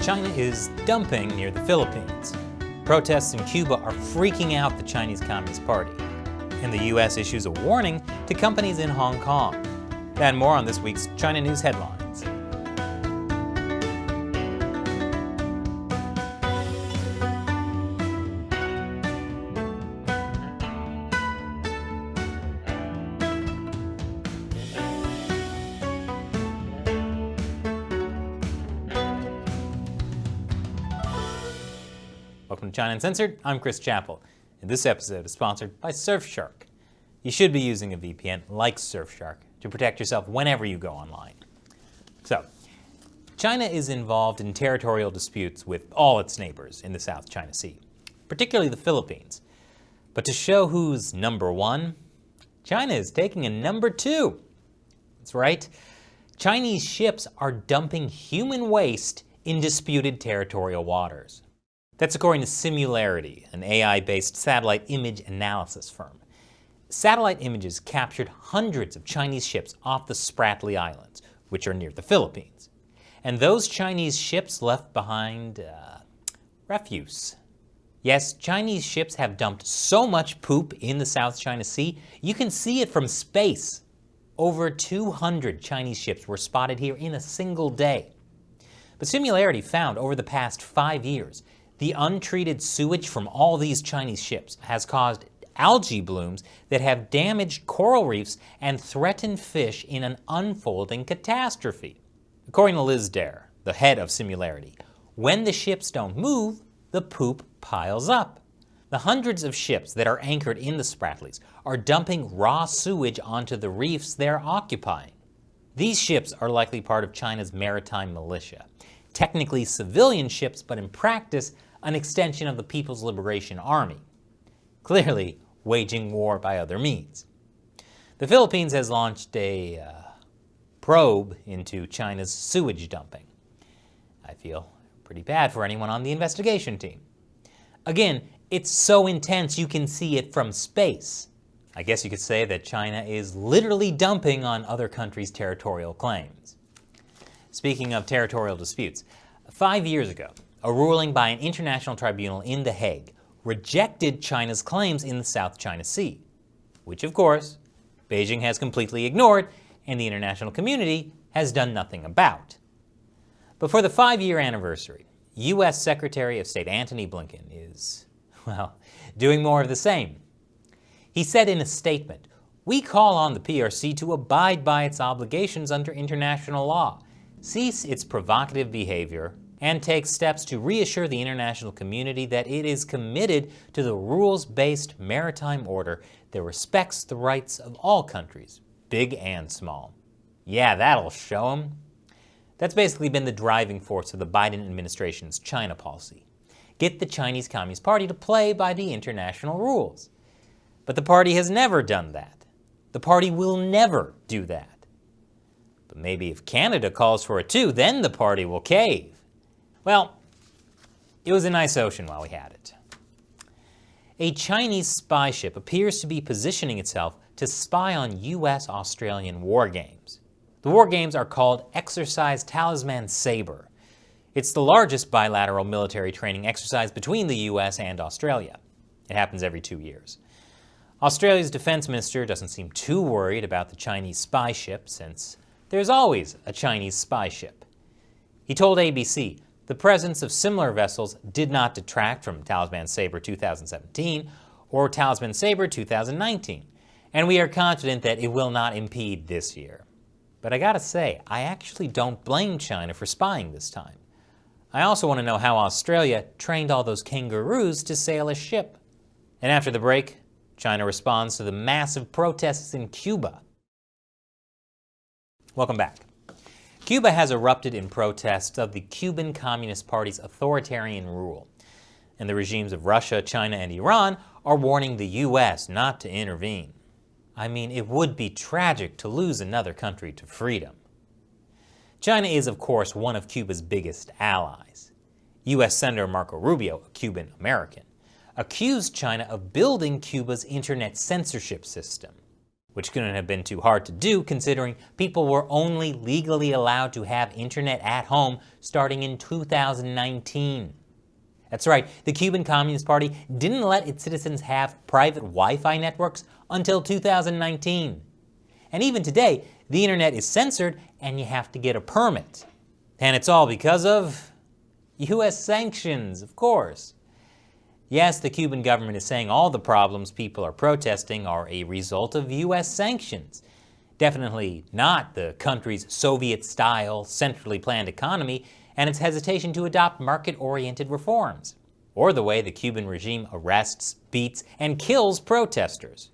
China is dumping near the Philippines. Protests in Cuba are freaking out the Chinese Communist Party. And the U.S. issues a warning to companies in Hong Kong. And more on this week's China News Headlines. Welcome to China Uncensored. I'm Chris Chappell, and this episode is sponsored by Surfshark. You should be using a VPN like Surfshark to protect yourself whenever you go online. So, China is involved in territorial disputes with all its neighbors in the South China Sea, particularly the Philippines. But to show who's number one, China is taking a number two. That's right. Chinese ships are dumping human waste in disputed territorial waters. That's according to Similarity, an AI-based satellite image analysis firm. Satellite images captured hundreds of Chinese ships off the Spratly Islands, which are near the Philippines. And those Chinese ships left behind refuse. Yes, Chinese ships have dumped so much poop in the South China Sea, you can see it from space. Over 200 Chinese ships were spotted here in a single day. But Similarity found over the past 5 years, the untreated sewage from all these Chinese ships has caused algae blooms that have damaged coral reefs and threatened fish in an unfolding catastrophe. According to Liz Dare, the head of Similarity, when the ships don't move, the poop piles up. The hundreds of ships that are anchored in the Spratlys are dumping raw sewage onto the reefs they're occupying. These ships are likely part of China's maritime militia. Technically civilian ships, but in practice, an extension of the People's Liberation Army, clearly waging war by other means. The Philippines has launched a probe into China's sewage dumping. I feel pretty bad for anyone on the investigation team. Again, it's so intense you can see it from space. I guess you could say that China is literally dumping on other countries' territorial claims. Speaking of territorial disputes, 5 years ago, a ruling by an international tribunal in The Hague rejected China's claims in the South China Sea, which of course, Beijing has completely ignored and the international community has done nothing about. But for the 5-year anniversary, U.S. Secretary of State Antony Blinken is, well, doing more of the same. He said in a statement, "We call on the PRC to abide by its obligations under international law, cease its provocative behavior, and take steps to reassure the international community that it is committed to the rules-based maritime order that respects the rights of all countries, big and small." Yeah, that'll show 'em. That's basically been the driving force of the Biden administration's China policy. Get the Chinese Communist Party to play by the international rules. But the party has never done that. The party will never do that. But maybe if Canada calls for it too, then the party will cave. Well, it was a nice ocean while we had it. A Chinese spy ship appears to be positioning itself to spy on U.S.-Australian war games. The war games are called Exercise Talisman Sabre. It's the largest bilateral military training exercise between the U.S. and Australia. It happens every 2 years. Australia's defense minister doesn't seem too worried about the Chinese spy ship since there's always a Chinese spy ship. He told ABC, "The presence of similar vessels did not detract from Talisman Sabre 2017 or Talisman Sabre 2019, and we are confident that it will not impede this year." But I gotta say, I actually don't blame China for spying this time. I also want to know how Australia trained all those kangaroos to sail a ship. And after the break, China responds to the massive protests in Cuba. Welcome back. Cuba has erupted in protest of the Cuban Communist Party's authoritarian rule, and the regimes of Russia, China, and Iran are warning the U.S. not to intervene. I mean, it would be tragic to lose another country to freedom. China is, of course, one of Cuba's biggest allies. U.S. Senator Marco Rubio, a Cuban American, accused China of building Cuba's internet censorship system. which couldn't have been too hard to do considering people were only legally allowed to have internet at home starting in 2019. That's right, the Cuban Communist Party didn't let its citizens have private Wi-Fi networks until 2019. And even today, the internet is censored and you have to get a permit. And it's all because of US sanctions, of course. Yes, the Cuban government is saying all the problems people are protesting are a result of US sanctions. Definitely not the country's Soviet-style, centrally planned economy and its hesitation to adopt market-oriented reforms, or the way the Cuban regime arrests, beats, and kills protesters.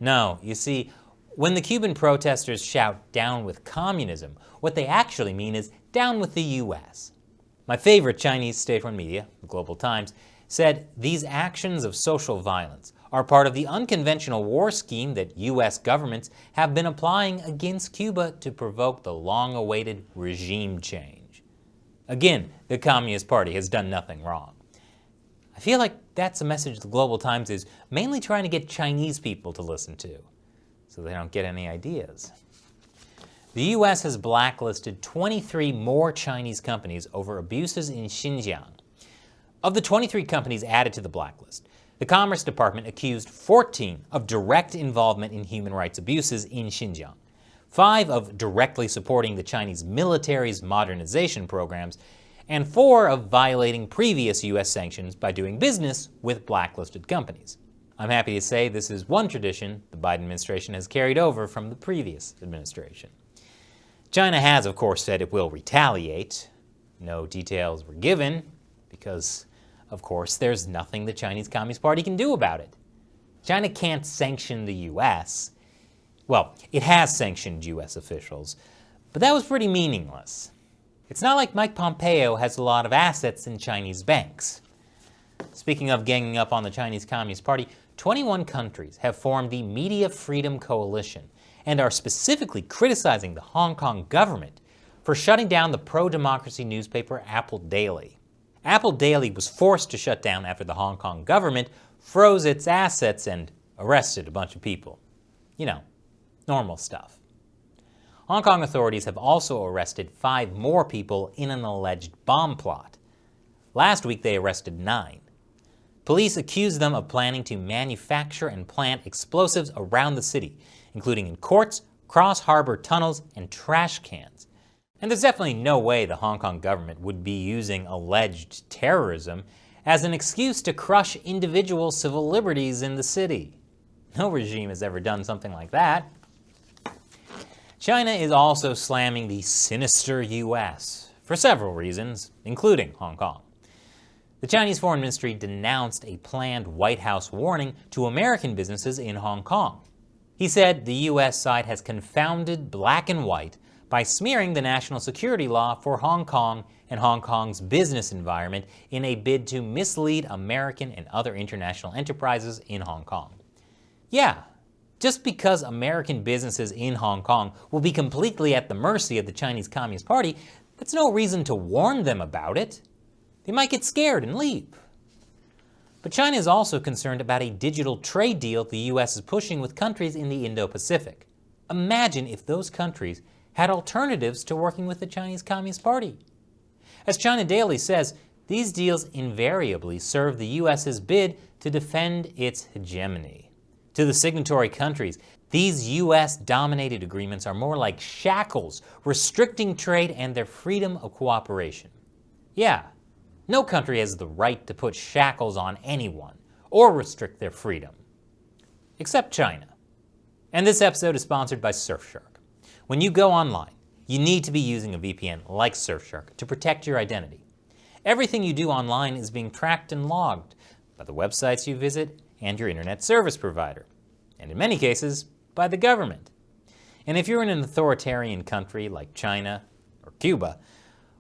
No, you see, when the Cuban protesters shout "down with communism," what they actually mean is "down with the US." My favorite Chinese state-run media, the Global Times, said these actions of social violence are part of the unconventional war scheme that US governments have been applying against Cuba to provoke the long-awaited regime change. Again, the Communist Party has done nothing wrong. I feel like that's a message the Global Times is mainly trying to get Chinese people to listen to, so they don't get any ideas. The US has blacklisted 23 more Chinese companies over abuses in Xinjiang. Of the 23 companies added to the blacklist, the Commerce Department accused 14 of direct involvement in human rights abuses in Xinjiang, 5 of directly supporting the Chinese military's modernization programs, and 4 of violating previous US sanctions by doing business with blacklisted companies. I'm happy to say this is one tradition the Biden administration has carried over from the previous administration. China has, of course, said it will retaliate. No details were given because, of course, there's nothing the Chinese Communist Party can do about it. China can't sanction the US. Well, it has sanctioned US officials, but that was pretty meaningless. It's not like Mike Pompeo has a lot of assets in Chinese banks. Speaking of ganging up on the Chinese Communist Party, 21 countries have formed the Media Freedom Coalition and are specifically criticizing the Hong Kong government for shutting down the pro-democracy newspaper Apple Daily. Apple Daily was forced to shut down after the Hong Kong government froze its assets and arrested a bunch of people. You know, normal stuff. Hong Kong authorities have also arrested 5 more people in an alleged bomb plot. Last week they arrested 9. Police accused them of planning to manufacture and plant explosives around the city, including in courts, cross-harbor tunnels, and trash cans. And there's definitely no way the Hong Kong government would be using alleged terrorism as an excuse to crush individual civil liberties in the city. No regime has ever done something like that. China is also slamming the sinister US for several reasons, including Hong Kong. The Chinese Foreign Ministry denounced a planned White House warning to American businesses in Hong Kong. He said the US side has confounded black and white by smearing the national security law for Hong Kong and Hong Kong's business environment in a bid to mislead American and other international enterprises in Hong Kong. Yeah, just because American businesses in Hong Kong will be completely at the mercy of the Chinese Communist Party, that's no reason to warn them about it. They might get scared and leave. But China is also concerned about a digital trade deal the US is pushing with countries in the Indo-Pacific. Imagine if those countries had alternatives to working with the Chinese Communist Party. As China Daily says, these deals invariably serve the US's bid to defend its hegemony. To the signatory countries, these US-dominated agreements are more like shackles restricting trade and their freedom of cooperation. Yeah, no country has the right to put shackles on anyone or restrict their freedom, except China. And this episode is sponsored by Surfshark. When you go online, you need to be using a VPN like Surfshark to protect your identity. Everything you do online is being tracked and logged by the websites you visit and your internet service provider, and in many cases, by the government. And if you're in an authoritarian country like China or Cuba,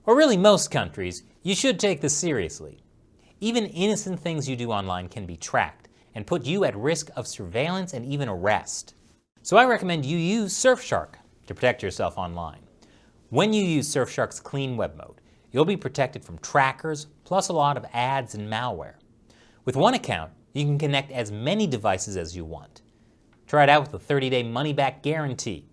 or really most countries, you should take this seriously. Even innocent things you do online can be tracked and put you at risk of surveillance and even arrest. So I recommend you use Surfshark to protect yourself online. When you use Surfshark's clean web mode, you'll be protected from trackers, plus a lot of ads and malware. With one account, you can connect as many devices as you want. Try it out with a 30-day money-back guarantee.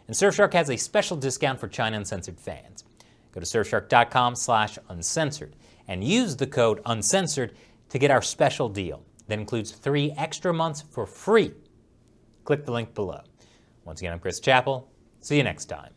And Surfshark has a special discount for China Uncensored fans. Go to surfshark.com/uncensored and use the code UNCENSORED to get our special deal that includes 3 extra months for free. Click the link below. Once again, I'm Chris Chappell. See you next time.